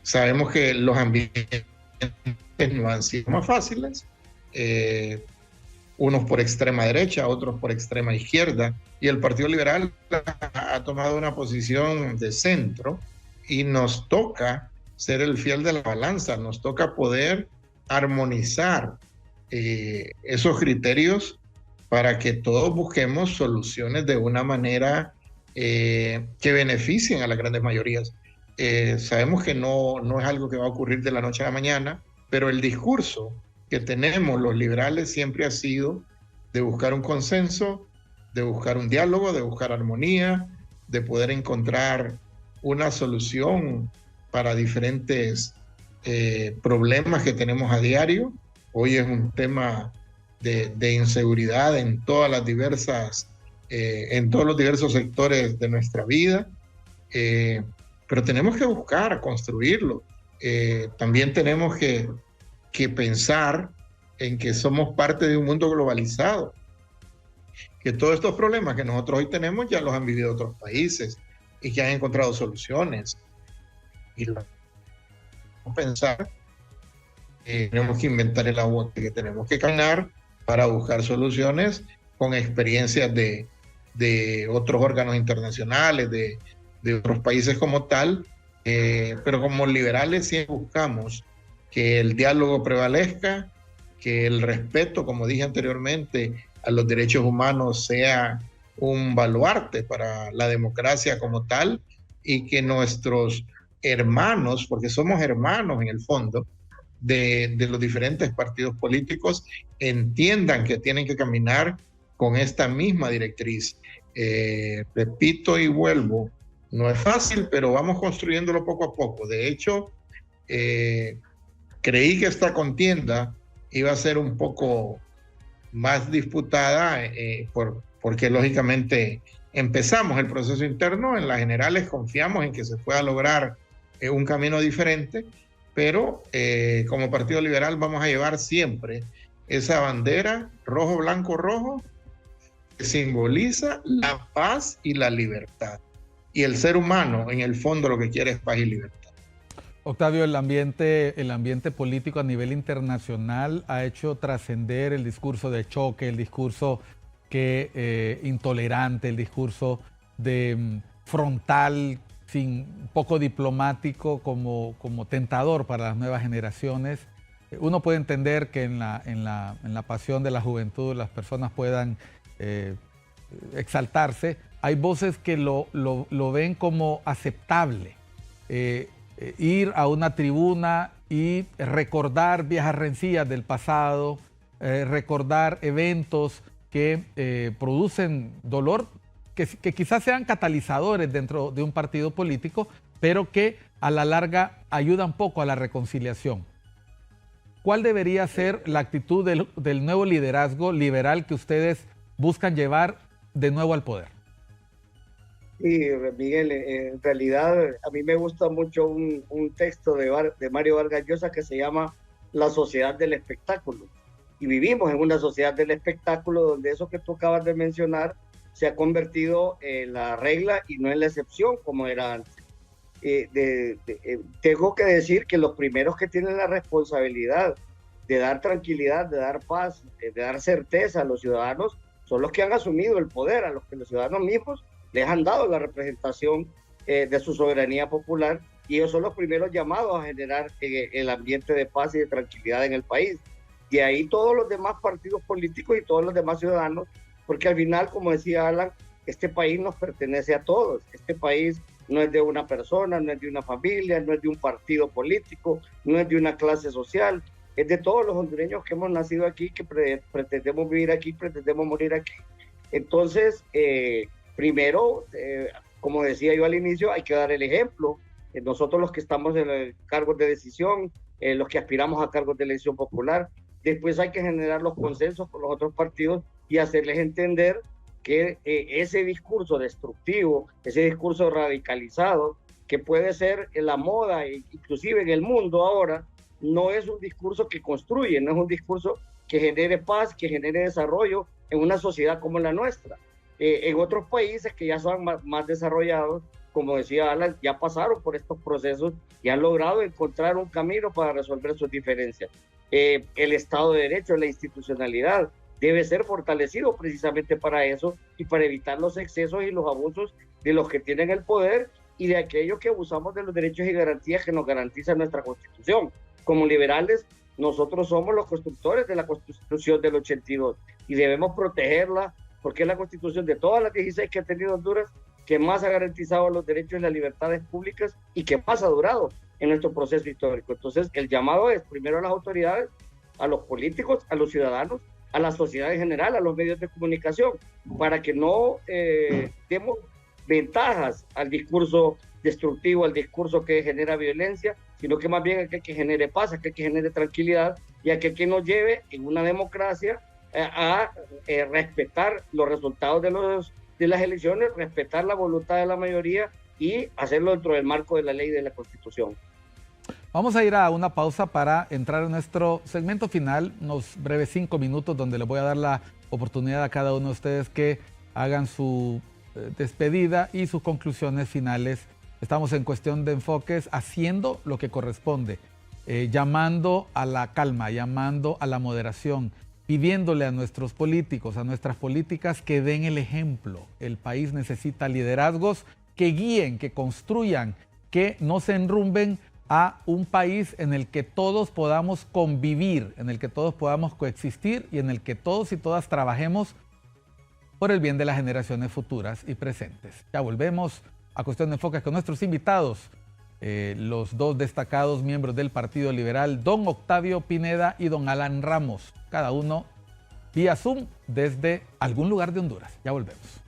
[SPEAKER 3] sabemos que los ambientes no han sido más fáciles, unos por extrema derecha, otros por extrema izquierda, y el Partido Liberal ha tomado una posición de centro y nos toca ser el fiel de la balanza, nos toca poder armonizar esos criterios para que todos busquemos soluciones de una manera que beneficien a las grandes mayorías. Sabemos que no es algo que va a ocurrir de la noche a la mañana, pero el discurso que tenemos los liberales siempre ha sido de buscar un consenso, de buscar un diálogo, de buscar armonía, de poder encontrar una solución para diferentes problemas que tenemos a diario. Hoy es un tema de inseguridad en todas las diversas, en todos los diversos sectores de nuestra vida, pero tenemos que buscar construirlo. También tenemos que pensar en que somos parte de un mundo globalizado, que todos estos problemas que nosotros hoy tenemos ya los han vivido otros países y que han encontrado soluciones. Y pensar tenemos que inventar el agua, que tenemos que caminar para buscar soluciones con experiencias de otros órganos internacionales, de otros países como tal, pero como liberales siempre buscamos que el diálogo prevalezca, que el respeto, como dije anteriormente, a los derechos humanos sea un baluarte para la democracia como tal, y que nuestros hermanos, porque somos hermanos en el fondo, de los diferentes partidos políticos, entiendan que tienen que caminar con esta misma directriz. Repito y vuelvo, no es fácil, pero vamos construyéndolo poco a poco. De hecho, creí que esta contienda iba a ser un poco más disputada porque lógicamente empezamos el proceso interno, en las generales confiamos en que se pueda lograr un camino diferente, pero como Partido Liberal vamos a llevar siempre esa bandera rojo, blanco, rojo, que simboliza la paz y la libertad. Y el ser humano, en el fondo, lo que quiere es paz y libertad.
[SPEAKER 1] Octavio, el ambiente político a nivel internacional ha hecho trascender el discurso de choque, el discurso intolerante, el discurso frontal, poco diplomático, como tentador para las nuevas generaciones. Uno puede entender que en la pasión de la juventud las personas puedan exaltarse. Hay voces que lo ven como aceptable. Ir a una tribuna y recordar viejas rencillas del pasado, recordar eventos que producen dolor, que quizás sean catalizadores dentro de un partido político, pero que a la larga ayudan poco a la reconciliación. ¿Cuál debería ser la actitud del nuevo liderazgo liberal que ustedes buscan llevar de nuevo al poder?
[SPEAKER 2] Sí, Miguel, en realidad a mí me gusta mucho un texto de Mario Vargas Llosa que se llama La sociedad del espectáculo. Y vivimos en una sociedad del espectáculo donde eso que tú acabas de mencionar se ha convertido en la regla y no en la excepción como era antes. Tengo que decir que los primeros que tienen la responsabilidad de dar tranquilidad, de dar paz, de dar certeza a los ciudadanos son los que han asumido el poder, a los que los ciudadanos mismos les han dado la representación de su soberanía popular, y ellos son los primeros llamados a generar el ambiente de paz y de tranquilidad en el país. De ahí todos los demás partidos políticos y todos los demás ciudadanos, porque al final, como decía Alan, este país nos pertenece a todos. Este país no es de una persona, no es de una familia, no es de un partido político, no es de una clase social, es de todos los hondureños que hemos nacido aquí, que pretendemos vivir aquí, pretendemos morir aquí. Entonces, primero, como decía yo al inicio, hay que dar el ejemplo. Nosotros los que estamos en cargos de decisión, los que aspiramos a cargos de elección popular, después hay que generar los consensos con los otros partidos y hacerles entender que ese discurso destructivo, ese discurso radicalizado, que puede ser en la moda, inclusive en el mundo ahora, no es un discurso que construye, no es un discurso que genere paz, que genere desarrollo en una sociedad como la nuestra. En otros países que ya son más desarrollados, como decía Alan, ya pasaron por estos procesos y han logrado encontrar un camino para resolver sus diferencias. El Estado de Derecho, la institucionalidad, debe ser fortalecido precisamente para eso y para evitar los excesos y los abusos de los que tienen el poder y de aquellos que abusamos de los derechos y garantías que nos garantiza nuestra Constitución. Como liberales, nosotros somos los constructores de la Constitución del 82 y debemos protegerla porque es la Constitución de todas las 16 que ha tenido Honduras que más ha garantizado los derechos y las libertades públicas y que más ha durado en nuestro proceso histórico. Entonces, el llamado es primero a las autoridades, a los políticos, a los ciudadanos, a la sociedad en general, a los medios de comunicación, para que no demos ventajas al discurso destructivo, al discurso que genera violencia, sino que más bien aquel que genere paz, aquel que genere tranquilidad y aquel que nos lleve en una democracia a respetar los resultados de las elecciones, respetar la voluntad de la mayoría y hacerlo dentro del marco de la ley y de la Constitución.
[SPEAKER 1] Vamos a ir a una pausa para entrar en nuestro segmento final, unos breves 5 minutos, donde les voy a dar la oportunidad a cada uno de ustedes que hagan su despedida y sus conclusiones finales. Estamos en Cuestión de Enfoques, haciendo lo que corresponde, llamando a la calma, llamando a la moderación, pidiéndole a nuestros políticos, a nuestras políticas que den el ejemplo. El país necesita liderazgos que guíen, que construyan, que no se enrumben a un país en el que todos podamos convivir, en el que todos podamos coexistir y en el que todos y todas trabajemos por el bien de las generaciones futuras y presentes. Ya volvemos a Cuestión de Enfoques con nuestros invitados, los dos destacados miembros del Partido Liberal, don Octavio Pineda y don Alan Ramos, cada uno vía Zoom desde algún lugar de Honduras. Ya volvemos.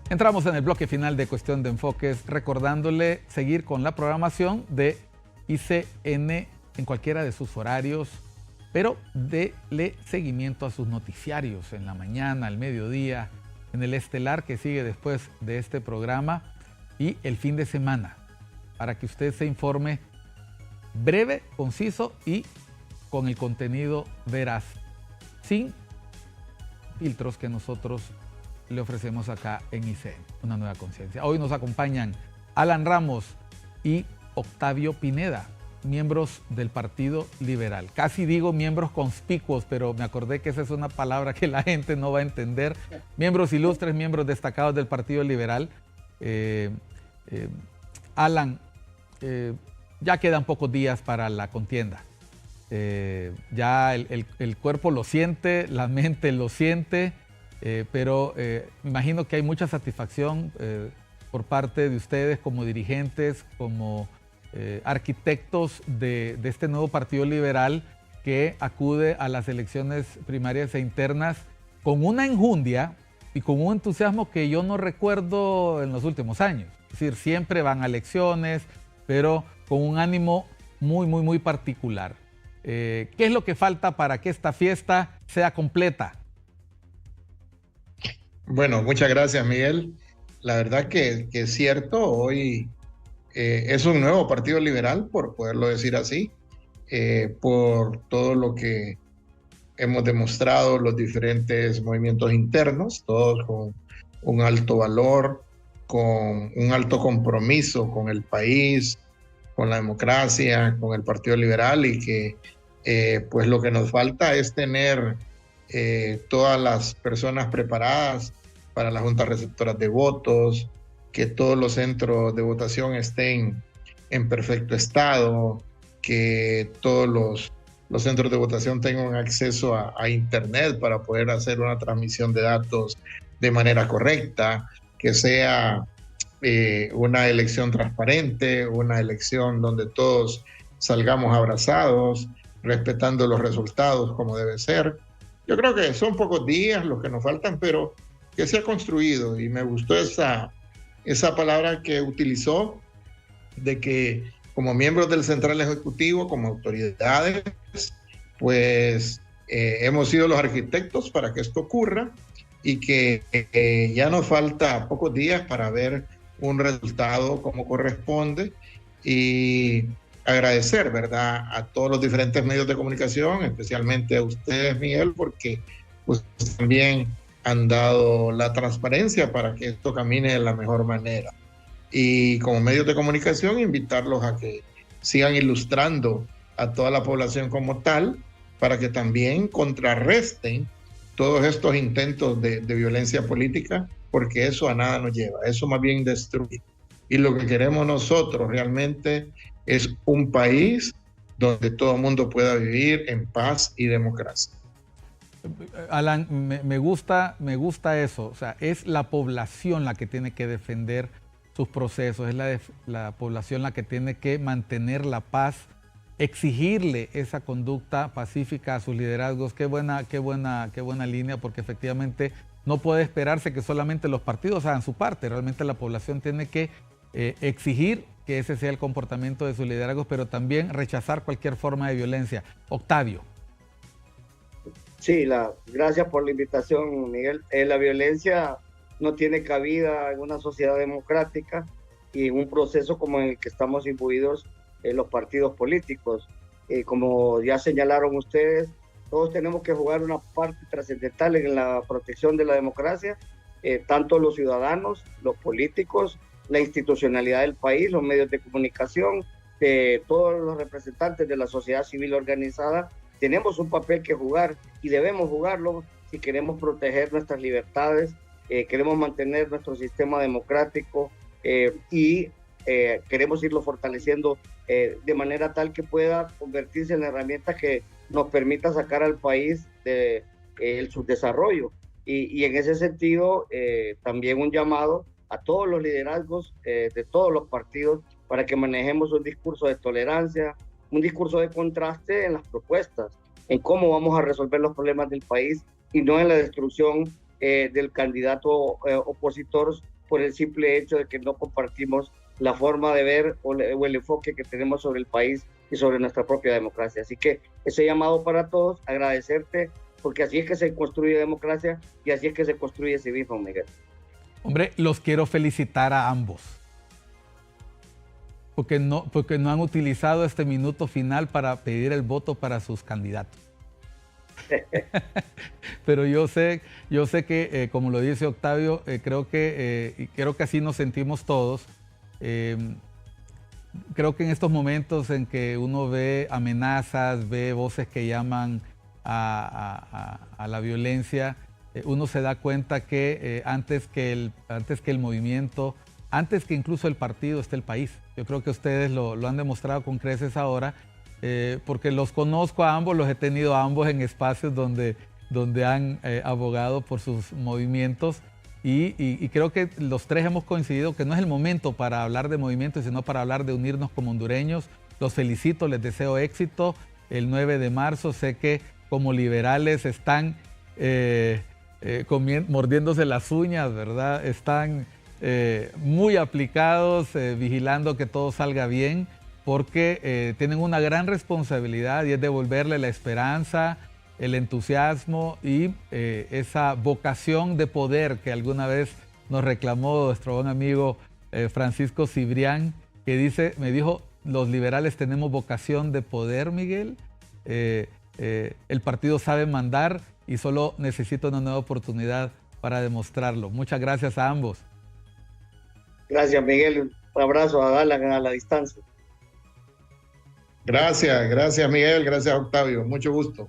[SPEAKER 1] Entramos en el bloque final de Cuestión de Enfoques, recordándole seguir con la programación de ICN en cualquiera de sus horarios, pero dele seguimiento a sus noticiarios en la mañana, al mediodía, en el estelar que sigue después de este programa y el fin de semana, para que usted se informe breve, conciso y con el contenido veraz sin filtros que nosotros le ofrecemos acá en ICN, una nueva conciencia. Hoy nos acompañan Alan Ramos y Octavio Pineda, miembros del Partido Liberal. Casi digo miembros conspicuos, pero me acordé que esa es una palabra que la gente no va a entender. Miembros ilustres, miembros destacados del Partido Liberal. Alan, ya quedan pocos días para la contienda. Ya el cuerpo lo siente, la mente lo siente, pero imagino que hay mucha satisfacción por parte de ustedes como dirigentes, como arquitectos de este nuevo Partido Liberal que acude a las elecciones primarias e internas con una enjundia y con un entusiasmo que yo no recuerdo en los últimos años. Es decir, siempre van a elecciones, pero con un ánimo muy particular. ¿Qué es lo que falta para que esta fiesta sea completa?
[SPEAKER 3] Bueno, muchas gracias, Miguel. La verdad que es cierto, hoy es un nuevo Partido Liberal, por poderlo decir así, por todo lo que hemos demostrado, los diferentes movimientos internos, todos con un alto valor, con un alto compromiso con el país, con la democracia, con el Partido Liberal, y que pues lo que nos falta es tener todas las personas preparadas para las juntas receptoras de votos, que todos los centros de votación estén en perfecto estado, que todos los centros de votación tengan acceso a Internet para poder hacer una transmisión de datos de manera correcta, que sea una elección transparente, una elección donde todos salgamos abrazados, respetando los resultados como debe ser. Yo creo que son pocos días los que nos faltan, pero que se ha construido, y me gustó esa palabra que utilizó, de que como miembros del Central Ejecutivo, como autoridades, pues hemos sido los arquitectos para que esto ocurra, y que ya nos falta pocos días para ver un resultado como corresponde, y agradecer, ¿verdad?, a todos los diferentes medios de comunicación, especialmente a ustedes, Miguel, porque pues también han dado la transparencia para que esto camine de la mejor manera. Y como medios de comunicación, invitarlos a que sigan ilustrando a toda la población como tal, para que también contrarresten todos estos intentos de violencia política, porque eso a nada nos lleva, eso más bien destruye. Y lo que queremos nosotros realmente es un país donde todo el mundo pueda vivir en paz y democracia.
[SPEAKER 1] Alan, me gusta eso. O sea, es la población la que tiene que defender sus procesos, es la población la que tiene que mantener la paz, exigirle esa conducta pacífica a sus liderazgos. Qué buena línea, porque efectivamente no puede esperarse que solamente los partidos hagan su parte. Realmente la población tiene que exigir que ese sea el comportamiento de sus liderazgos, pero también rechazar cualquier forma de violencia. Octavio.
[SPEAKER 2] Sí, gracias por la invitación, Miguel. La violencia no tiene cabida en una sociedad democrática y en un proceso como en el que estamos imbuidos en los partidos políticos. Como ya señalaron ustedes, todos tenemos que jugar una parte trascendental en la protección de la democracia, tanto los ciudadanos, los políticos, la institucionalidad del país, los medios de comunicación, todos los representantes de la sociedad civil organizada. Tenemos un papel que jugar y debemos jugarlo si queremos proteger nuestras libertades, queremos mantener nuestro sistema democrático y queremos irlo fortaleciendo de manera tal que pueda convertirse en la herramienta que nos permita sacar al país del subdesarrollo. Y en ese sentido, también un llamado a todos los liderazgos de todos los partidos para que manejemos un discurso de tolerancia, un discurso de contraste en las propuestas, en cómo vamos a resolver los problemas del país y no en la destrucción del candidato opositor por el simple hecho de que no compartimos la forma de ver o el enfoque que tenemos sobre el país y sobre nuestra propia democracia. Así que ese llamado para todos, agradecerte, porque así es que se construye democracia y así es que se construye civismo, Miguel.
[SPEAKER 1] Hombre, los quiero felicitar a ambos, porque no han utilizado este minuto final para pedir el voto para sus candidatos. Pero yo sé que, como lo dice Octavio, creo que así nos sentimos todos. Creo que en estos momentos en que uno ve amenazas, ve voces que llaman a la violencia, uno se da cuenta que antes que el movimiento, antes que incluso el partido, está el país. Yo creo que ustedes lo han demostrado con creces ahora, porque los conozco a ambos, los he tenido a ambos en espacios donde han abogado por sus movimientos. Y creo que los tres hemos coincidido que no es el momento para hablar de movimientos, sino para hablar de unirnos como hondureños. Los felicito, les deseo éxito. El 9 de marzo sé que como liberales están mordiéndose las uñas, ¿verdad? Están muy aplicados, vigilando que todo salga bien, porque tienen una gran responsabilidad y es devolverle la esperanza, el entusiasmo y esa vocación de poder que alguna vez nos reclamó nuestro buen amigo Francisco Cibrián, que me dijo, los liberales tenemos vocación de poder, Miguel. El partido sabe mandar y solo necesita una nueva oportunidad para demostrarlo. Muchas gracias a ambos.
[SPEAKER 2] Gracias, Miguel. Un abrazo a Alan a la distancia.
[SPEAKER 3] Gracias, Miguel. Gracias, Octavio. Mucho gusto.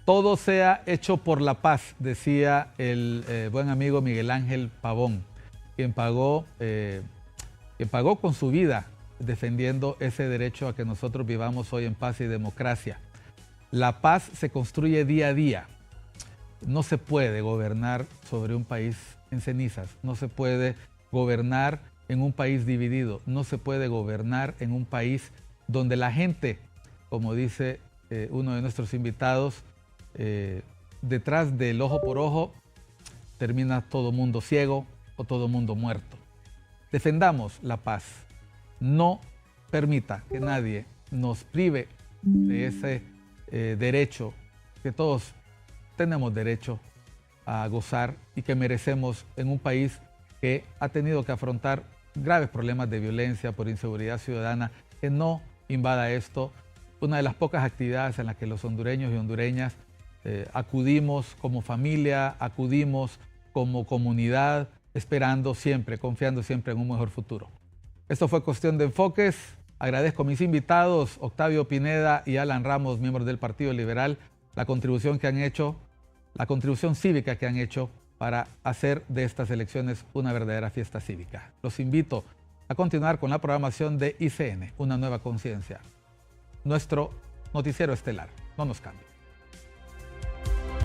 [SPEAKER 1] Todo sea hecho por la paz, decía el buen amigo Miguel Ángel Pavón, quien pagó con su vida defendiendo ese derecho a que nosotros vivamos hoy en paz y democracia. La paz se construye día a día. No se puede gobernar sobre un país en cenizas, no se puede gobernar en un país dividido, no se puede gobernar en un país donde la gente, como dice uno de nuestros invitados, detrás del ojo por ojo termina todo mundo ciego o todo mundo muerto. Defendamos la paz. No permita que nadie nos prive de ese derecho que todos tenemos derecho a gozar y que merecemos en un país que ha tenido que afrontar graves problemas de violencia por inseguridad ciudadana. Que no invada esto, una de las pocas actividades en las que los hondureños y hondureñas acudimos como familia, acudimos como comunidad, esperando siempre, confiando siempre en un mejor futuro. Esto fue Cuestión de Enfoques. Agradezco a mis invitados, Octavio Pineda y Alan Ramos, miembros del Partido Liberal, la contribución cívica que han hecho para hacer de estas elecciones una verdadera fiesta cívica. Los invito a continuar con la programación de ICN, Una Nueva Conciencia, nuestro noticiero estelar. No nos cambie.